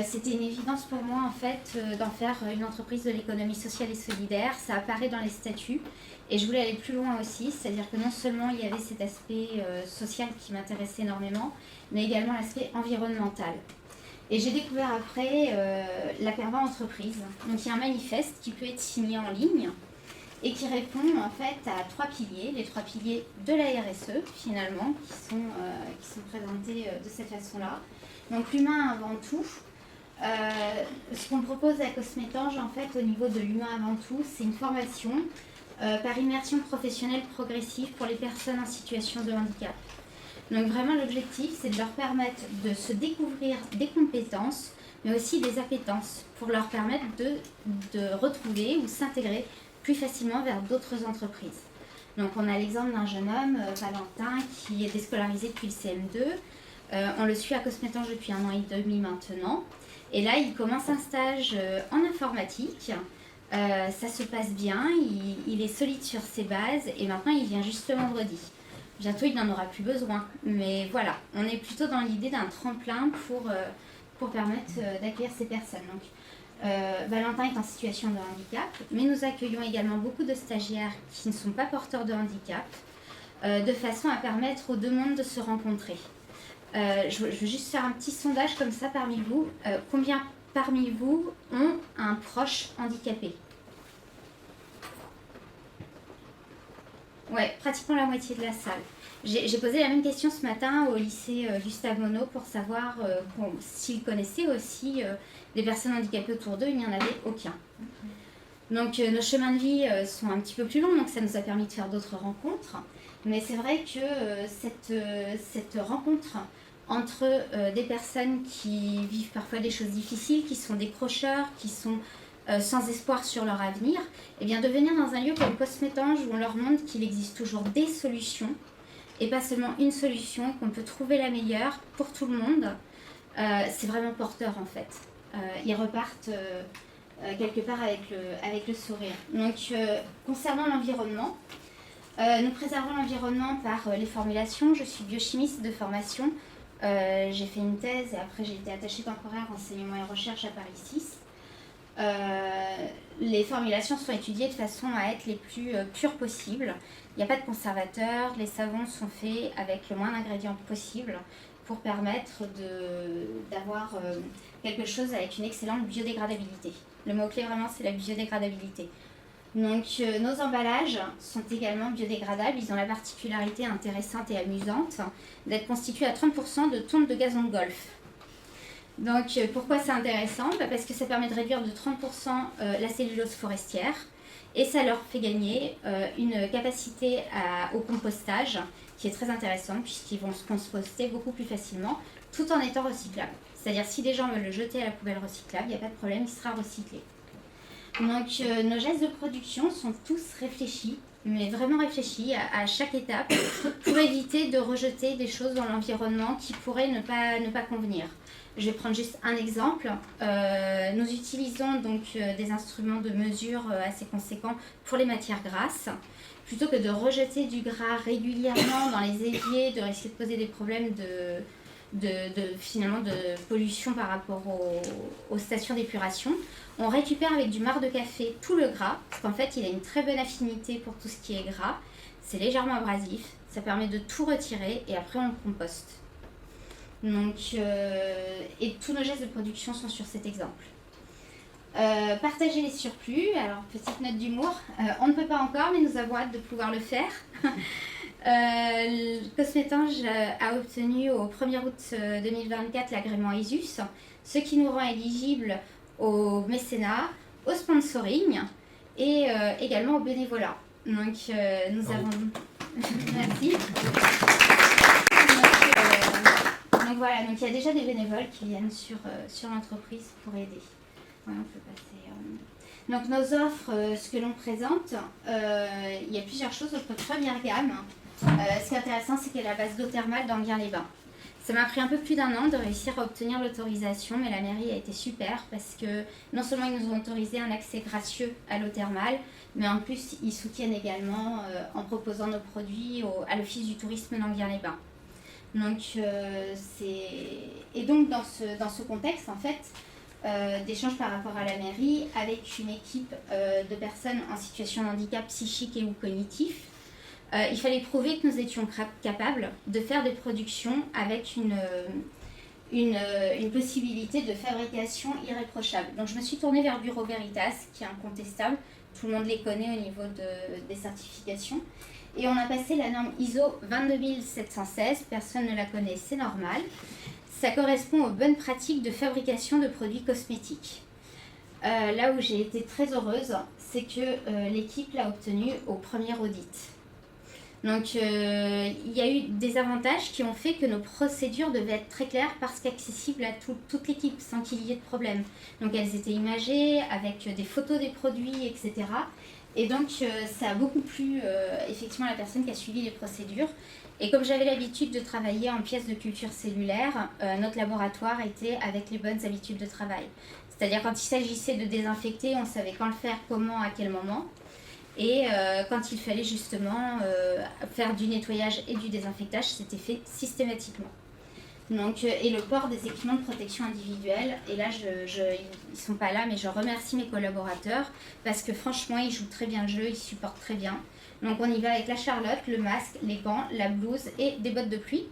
C'était une évidence pour moi en fait d'en faire une entreprise de l'économie sociale et solidaire. Ça apparaît dans les statuts et je voulais aller plus loin aussi, c'est-à-dire que non seulement il y avait cet aspect social qui m'intéressait énormément, mais également l'aspect environnemental. Et j'ai découvert après la perma entreprise. Donc il y a un manifeste qui peut être signé en ligne et qui répond en fait à 3 piliers, les 3 piliers de la RSE finalement, qui sont présentés de cette façon-là. Donc l'humain avant tout. Ce qu'on propose à Cosmetange en fait au niveau de l'humain avant tout, c'est une formation par immersion professionnelle progressive pour les personnes en situation de handicap. Donc vraiment l'objectif c'est de leur permettre de se découvrir des compétences mais aussi des appétences pour leur permettre de retrouver ou s'intégrer plus facilement vers d'autres entreprises. Donc on a l'exemple d'un jeune homme, Valentin, qui est déscolarisé depuis le CM2. On le suit à Cosmetange depuis 1 an et demi maintenant. Et là, il commence un stage en informatique. Ça se passe bien, il est solide sur ses bases et maintenant il vient juste le vendredi. Bientôt, il n'en aura plus besoin. Mais voilà, on est plutôt dans l'idée d'un tremplin pour permettre d'accueillir ces personnes. Donc, Valentin est en situation de handicap, mais nous accueillons également beaucoup de stagiaires qui ne sont pas porteurs de handicap, de façon à permettre aux deux mondes de se rencontrer. Je veux juste faire un petit sondage comme ça parmi vous. Combien parmi vous ont un proche handicapé? Ouais, pratiquement la moitié de la salle. J'ai posé la même question ce matin au lycée Gustave Monod pour savoir s'ils connaissaient aussi des personnes handicapées autour d'eux. Il n'y en avait aucun. Donc nos chemins de vie sont un petit peu plus longs, donc ça nous a permis de faire d'autres rencontres. Mais c'est vrai que cette rencontre entre des personnes qui vivent parfois des choses difficiles, qui sont décrocheurs, qui sont sans espoir sur leur avenir, et bien de venir dans un lieu comme Cosmetange où on leur montre qu'il existe toujours des solutions, et pas seulement une solution, qu'on peut trouver la meilleure pour tout le monde, c'est vraiment porteur en fait. Ils repartent quelque part avec le sourire. Donc concernant l'environnement, nous préservons l'environnement par les formulations. Je suis biochimiste de formation. J'ai fait une thèse et après j'ai été attachée temporaire enseignement et recherche à Paris 6. Les formulations sont étudiées de façon à être les plus pures possibles. Il n'y a pas de conservateur, les savons sont faits avec le moins d'ingrédients possible pour permettre d'avoir quelque chose avec une excellente biodégradabilité. Le mot-clé vraiment c'est la biodégradabilité. Donc nos emballages sont également biodégradables, ils ont la particularité intéressante et amusante d'être constitués à 30% de tonte de gazon de golf. Donc pourquoi c'est intéressant? Parce que ça permet de réduire de 30% la cellulose forestière et ça leur fait gagner une capacité au compostage qui est très intéressante puisqu'ils vont se composter beaucoup plus facilement tout en étant recyclables. C'est-à-dire si des gens veulent le jeter à la poubelle recyclable, il n'y a pas de problème, il sera recyclé. Donc nos gestes de production sont tous réfléchis, mais vraiment réfléchis à chaque étape pour éviter de rejeter des choses dans l'environnement qui pourraient ne pas convenir. Je vais prendre juste un exemple. Nous utilisons donc des instruments de mesure assez conséquents pour les matières grasses. Plutôt que de rejeter du gras régulièrement dans les éviers, de risquer de poser des problèmes finalement de pollution par rapport aux stations d'épuration, on récupère avec du marc de café tout le gras, parce qu'en fait il a une très bonne affinité pour tout ce qui est gras, c'est légèrement abrasif, ça permet de tout retirer et après on le composte. Donc, et tous nos gestes de production sont sur cet exemple. Partager les surplus, alors petite note d'humour, on ne peut pas encore mais nous avons hâte de pouvoir le faire. Cosmetange a obtenu au 1er août 2024 l'agrément ISUS, ce qui nous rend éligibles au mécénat, au sponsoring et également au bénévolat. Donc nous avons... Merci. Donc voilà, donc il y a déjà des bénévoles qui viennent sur l'entreprise pour aider. Ouais, on peut passer... Donc nos offres, ce que l'on présente, il y a plusieurs choses. Notre première gamme, ce qui est intéressant, c'est qu'elle est à base d'eau thermale d'Enghien-les-Bains. Ça m'a pris un peu plus d'1 an de réussir à obtenir l'autorisation, mais la mairie a été super parce que non seulement ils nous ont autorisé un accès gracieux à l'eau thermale, mais en plus ils soutiennent également en proposant nos produits à l'Office du tourisme d'Enghien-les-Bains. Donc, et donc dans ce contexte, en fait, d'échange par rapport à la mairie avec une équipe de personnes en situation de handicap psychique et ou cognitif. Il fallait prouver que nous étions capables de faire des productions avec une possibilité de fabrication irréprochable. Donc je me suis tournée vers Bureau Veritas, qui est incontestable, tout le monde les connaît au niveau des certifications. Et on a passé la norme ISO 22716, personne ne la connaît, c'est normal. Ça correspond aux bonnes pratiques de fabrication de produits cosmétiques. Là où j'ai été très heureuse, c'est que l'équipe l'a obtenu au premier audit. Donc il y a eu des avantages qui ont fait que nos procédures devaient être très claires parce qu'accessibles à toute l'équipe sans qu'il y ait de problème. Donc elles étaient imagées avec des photos des produits, etc. Et donc ça a beaucoup plu effectivement à la personne qui a suivi les procédures. Et comme j'avais l'habitude de travailler en pièces de culture cellulaire, notre laboratoire était avec les bonnes habitudes de travail. C'est-à-dire quand il s'agissait de désinfecter, on savait quand le faire, comment, à quel moment. Et quand il fallait justement faire du nettoyage et du désinfectage, c'était fait systématiquement. Donc, et le port des équipements de protection individuelle, et là ils ne sont pas là, mais je remercie mes collaborateurs parce que franchement ils jouent très bien le jeu, ils supportent très bien. Donc on y va avec la Charlotte, le masque, les gants, la blouse et des bottes de pluie.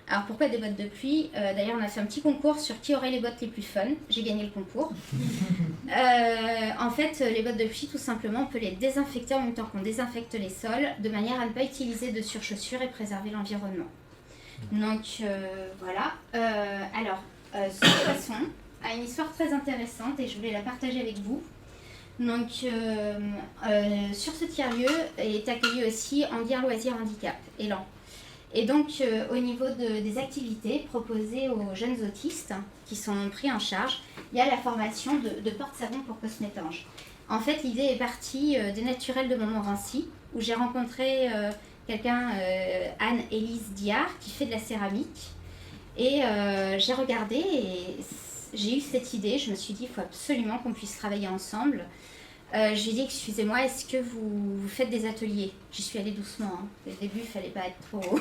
Alors pourquoi des bottes de pluie? D'ailleurs on a fait un petit concours sur qui aurait les bottes les plus fun, j'ai gagné le concours. En fait les bottes de pluie tout simplement on peut les désinfecter en même temps qu'on désinfecte les sols de manière à ne pas utiliser de surchaussures et préserver l'environnement. Donc voilà. Ce poisson a une histoire très intéressante et je voulais la partager avec vous. Donc sur ce tiers-lieu est accueilli aussi Anguien Loisirs Handicap, Élan. Et donc au niveau des activités proposées aux jeunes autistes qui sont pris en charge, il y a la formation de porte-savon pour Cosmétange. En fait l'idée est partie des naturels de Montmorency où j'ai rencontré quelqu'un, Anne-Élise Diard, qui fait de la céramique. Et j'ai regardé et j'ai eu cette idée. Je me suis dit, il faut absolument qu'on puisse travailler ensemble. Je lui ai dit, excusez-moi, est-ce que vous faites des ateliers? J'y suis allée doucement. Hein. Au début, il ne fallait pas être trop...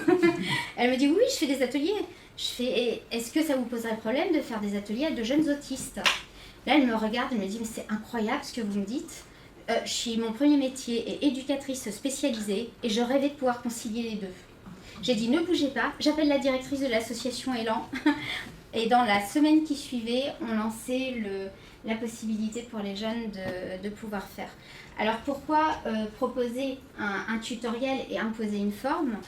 Elle me dit, oui, je fais des ateliers. Je fais, est-ce que ça vous poserait problème de faire des ateliers à de jeunes autistes? Là, elle me regarde, elle me dit, mais c'est incroyable ce que vous me dites. Mon premier métier est éducatrice spécialisée et je rêvais de pouvoir concilier les deux. J'ai dit ne bougez pas, j'appelle la directrice de l'association Élan et dans la semaine qui suivait, on lançait la possibilité pour les jeunes de pouvoir faire. Alors pourquoi proposer un tutoriel et imposer une forme?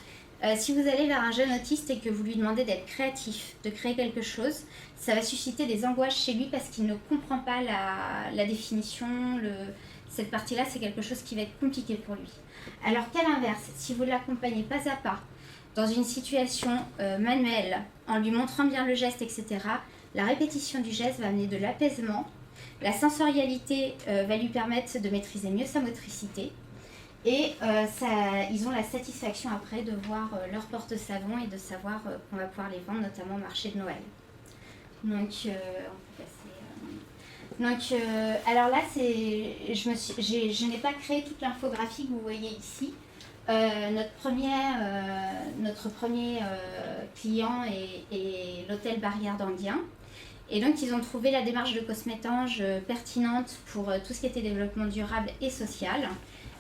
Si vous allez vers un jeune autiste et que vous lui demandez d'être créatif, de créer quelque chose, ça va susciter des angoisses chez lui parce qu'il ne comprend pas la définition, cette partie-là, c'est quelque chose qui va être compliqué pour lui. Alors qu'à l'inverse, si vous l'accompagnez pas à pas, dans une situation manuelle, en lui montrant bien le geste, etc., la répétition du geste va amener de l'apaisement, la sensorialité va lui permettre de maîtriser mieux sa motricité, et ils ont la satisfaction après de voir leur porte-savon et de savoir qu'on va pouvoir les vendre, notamment au marché de Noël. Donc, on peut passer... Donc, alors là, je n'ai pas créé toute l'infographie que vous voyez ici. Notre premier client est l'hôtel Barrière d'Anguien. Et donc, ils ont trouvé la démarche de Cosmétange pertinente pour tout ce qui était développement durable et social.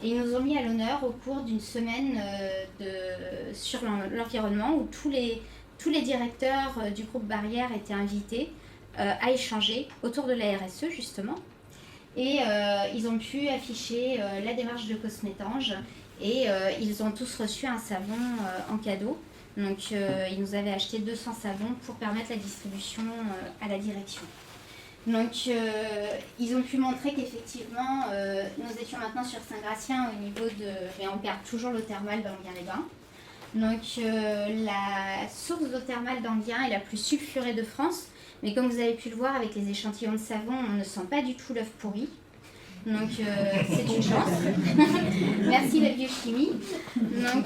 Et ils nous ont mis à l'honneur au cours d'une semaine sur l'environnement où tous les directeurs du groupe Barrière étaient invités à échanger autour de la RSE justement. Et ils ont pu afficher la démarche de Cosmétange et ils ont tous reçu un savon en cadeau. Donc ils nous avaient acheté 200 savons pour permettre la distribution à la direction. Donc ils ont pu montrer qu'effectivement nous étions maintenant sur Saint-Gratien au niveau mais on garde toujours l'eau thermale d'Anguien-les-Bains. Donc la source d'eau thermale d'Anguien est la plus sulfurée de France. Mais comme vous avez pu le voir avec les échantillons de savon, on ne sent pas du tout l'œuf pourri. Donc c'est une chance. Merci la biochimie. Donc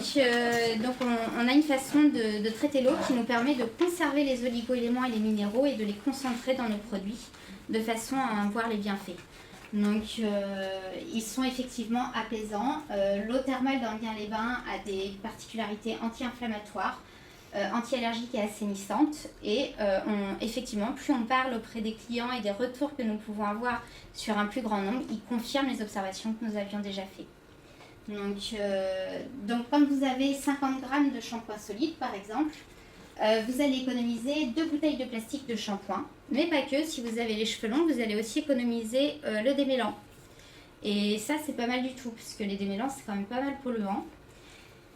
on a une façon de traiter l'eau qui nous permet de conserver les oligo-éléments et les minéraux et de les concentrer dans nos produits de façon à en voir les bienfaits. Donc ils sont effectivement apaisants. L'eau thermale d'Anguien-les-Bains a des particularités anti-inflammatoires. anti-allergique et assainissante. Et effectivement, plus on parle auprès des clients et des retours que nous pouvons avoir sur un plus grand nombre, ils confirment les observations que nous avions déjà faites. Donc quand vous avez 50 grammes de shampoing solide, par exemple, vous allez économiser 2 bouteilles de plastique de shampoing. Mais pas que, si vous avez les cheveux longs, vous allez aussi économiser le démêlant. Et ça, c'est pas mal du tout, puisque les démêlants, c'est quand même pas mal polluant.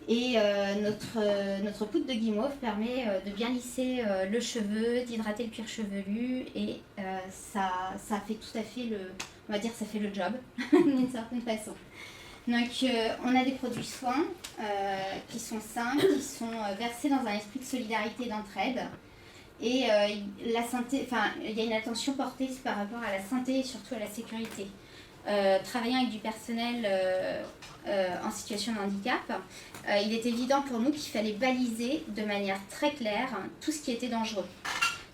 Et notre poudre de guimauve permet de bien lisser le cheveu, d'hydrater le cuir chevelu, et ça fait tout à fait on va dire, ça fait le job, d'une certaine façon. Donc, on a des produits soins qui sont sains, qui sont versés dans un esprit de solidarité et d'entraide. Et la santé, il y a une attention portée par rapport à la santé et surtout à la sécurité. Travaillant avec du personnel en situation de handicap, il est évident pour nous qu'il fallait baliser de manière très claire tout ce qui était dangereux.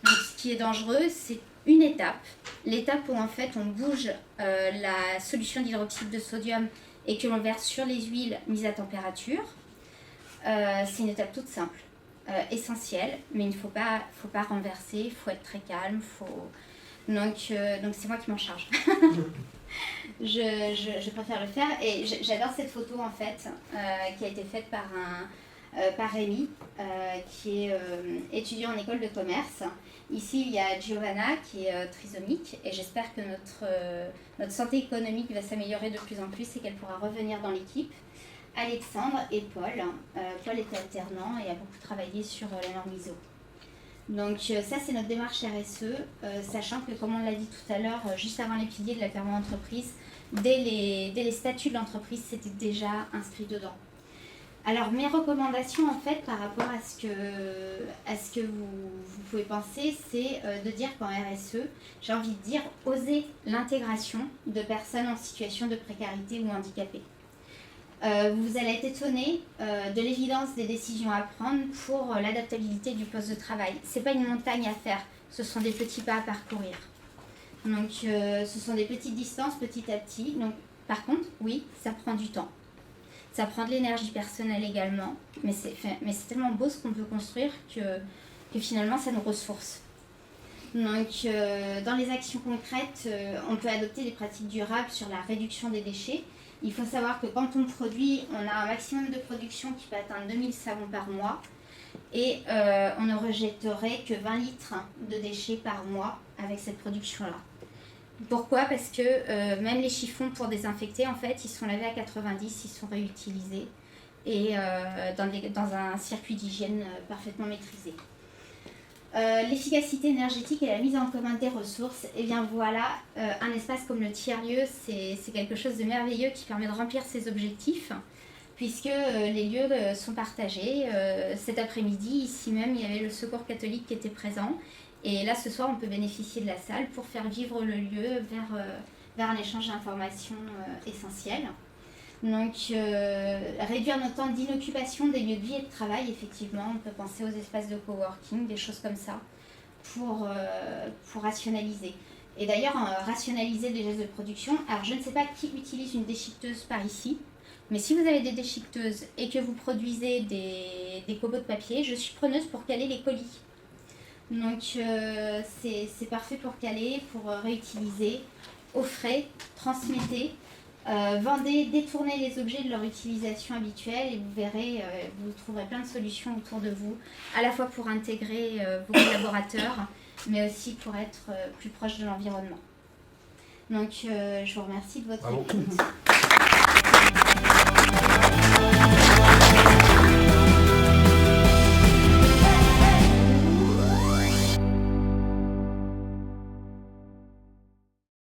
Donc, ce qui est dangereux, c'est une étape, l'étape où en fait on bouge la solution d'hydroxyde de sodium et que l'on verse sur les huiles mises à température. C'est une étape toute simple, essentielle, mais il ne faut pas renverser, il faut être très calme. Donc c'est moi qui m'en charge. Je préfère le faire et j'adore cette photo en fait qui a été faite par Rémi qui est étudiant en école de commerce. Ici il y a Giovanna qui est trisomique et j'espère que notre santé économique va s'améliorer de plus en plus et qu'elle pourra revenir dans l'équipe. Alexandre et Paul. Paul était alternant et a beaucoup travaillé sur la norme ISO. Donc ça c'est notre démarche RSE, sachant que comme on l'a dit tout à l'heure, juste avant les piliers de la perma-entreprise, dès les statuts de l'entreprise, c'était déjà inscrit dedans. Alors mes recommandations en fait par rapport à ce que vous pouvez penser, c'est de dire qu'en RSE, j'ai envie de dire, oser l'intégration de personnes en situation de précarité ou handicapées. Vous allez être étonné de l'évidence des décisions à prendre pour l'adaptabilité du poste de travail. Ce n'est pas une montagne à faire, ce sont des petits pas à parcourir. Donc ce sont des petites distances petit à petit. Donc, par contre, oui, ça prend du temps. Ça prend de l'énergie personnelle également, mais c'est tellement beau ce qu'on peut construire que finalement ça nous ressource. Donc dans les actions concrètes, on peut adopter des pratiques durables sur la réduction des déchets. Il faut savoir que quand on produit, on a un maximum de production qui peut atteindre 2000 savons par mois et on ne rejetterait que 20 litres de déchets par mois avec cette production-là. Pourquoi ? Parce que même les chiffons pour désinfecter, en fait, ils sont lavés à 90, ils sont réutilisés et dans un circuit d'hygiène parfaitement maîtrisé. L'efficacité énergétique et la mise en commun des ressources, et bien voilà, un espace comme le tiers-lieu, c'est quelque chose de merveilleux qui permet de remplir ses objectifs, puisque les lieux sont partagés. Cet après-midi, ici même, il y avait le Secours catholique qui était présent, et là, ce soir, on peut bénéficier de la salle pour faire vivre le lieu vers un échange d'informations essentiel. Donc, réduire notre temps d'inoccupation des lieux de vie et de travail, effectivement, on peut penser aux espaces de coworking, des choses comme ça, pour rationaliser. Et d'ailleurs, rationaliser des gestes de production. Alors, je ne sais pas qui utilise une déchiqueteuse par ici, mais si vous avez des déchiqueteuses et que vous produisez des copeaux de papier, je suis preneuse pour caler les colis. Donc, c'est parfait pour caler, pour réutiliser, offrez, transmettez. Vendez, détournez les objets de leur utilisation habituelle et vous verrez, vous trouverez plein de solutions autour de vous, à la fois pour intégrer vos collaborateurs, mais aussi pour être plus proche de l'environnement. Donc je vous remercie de votre écoute.